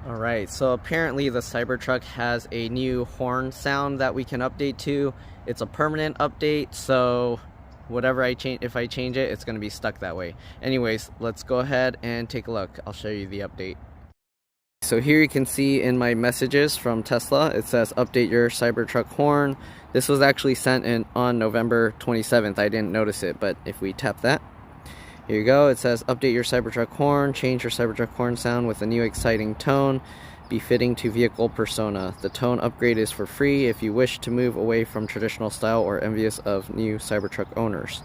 Alright, so apparently the Cybertruck has a new horn sound that we can update to. It's a permanent update, so whatever I change, if I change it, it's going to be stuck that way. Anyways, let's go ahead and take a look. I'll show you the update. So here you can see in my messages from Tesla, it says update your Cybertruck horn. This was actually sent in on November 27th. I didn't notice it, but if we tap that, here you go. It says update your Cybertruck horn, change your Cybertruck horn sound with a new exciting tone befitting to vehicle persona. The tone upgrade is for free if you wish to move away from traditional style or envious of new Cybertruck owners.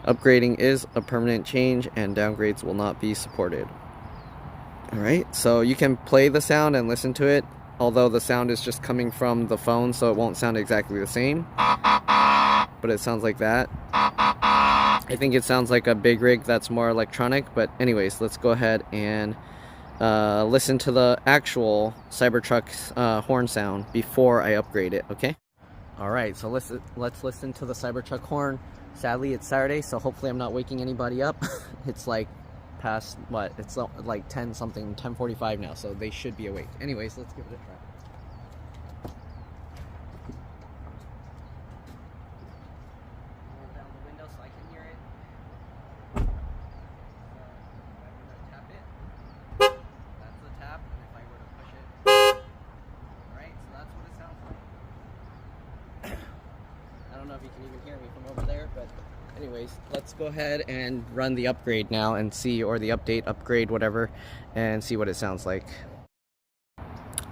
Upgrading is a permanent change and downgrades will not be supported. Alright, so you can play the sound and listen to it, although the sound is just coming from the phone, so it won't sound exactly the same. But it sounds like that. I think it sounds like a big rig that's more electronic, but anyways, let's go ahead and listen to the actual Cybertruck's horn sound before I upgrade it, okay? Alright, so let's listen to the Cybertruck horn. Sadly, it's Saturday, so hopefully I'm not waking anybody up. It's like past, what, it's like 10 something, 10:45 now, so they should be awake. Anyways, let's give it a try. Roll down the window so I can hear it. If I were to tap it, that's the tap, and if I were to push it, alright, so that's what it sounds like. I don't know if you can even hear me from over there, but anyways, let's go ahead and run the upgrade now and see, or the update, upgrade, whatever, and see what it sounds like.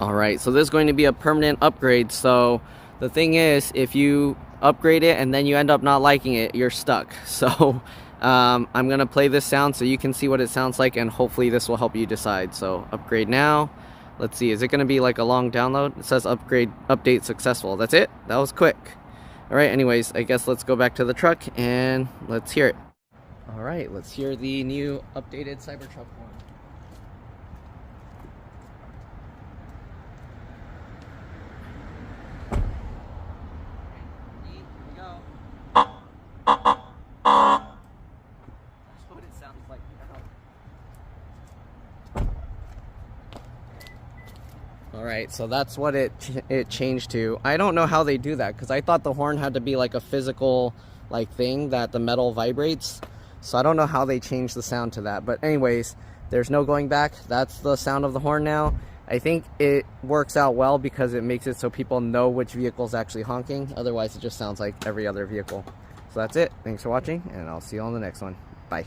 Alright, so this is going to be a permanent upgrade, so the thing is, if you upgrade it and then you end up not liking it, you're stuck. So I'm going to play this sound so you can see what it sounds like, and hopefully this will help you decide. So upgrade now. Let's see, is it going to be like a long download? It says update successful. That's it? That was quick. Alright, anyways, I guess let's go back to the truck and let's hear it. Alright, let's hear the new updated Cybertruck horn. Here we go. That's what it sounds like now. Alright, so that's what it changed to. I don't know how they do that, because I thought the horn had to be like a physical thing that the metal vibrates. So I don't know how they changed the sound to that. But anyways, there's no going back. That's the sound of the horn now. I think it works out well because it makes it so people know which vehicle is actually honking. Otherwise, it just sounds like every other vehicle. So that's it. Thanks for watching, and I'll see you on the next one. Bye.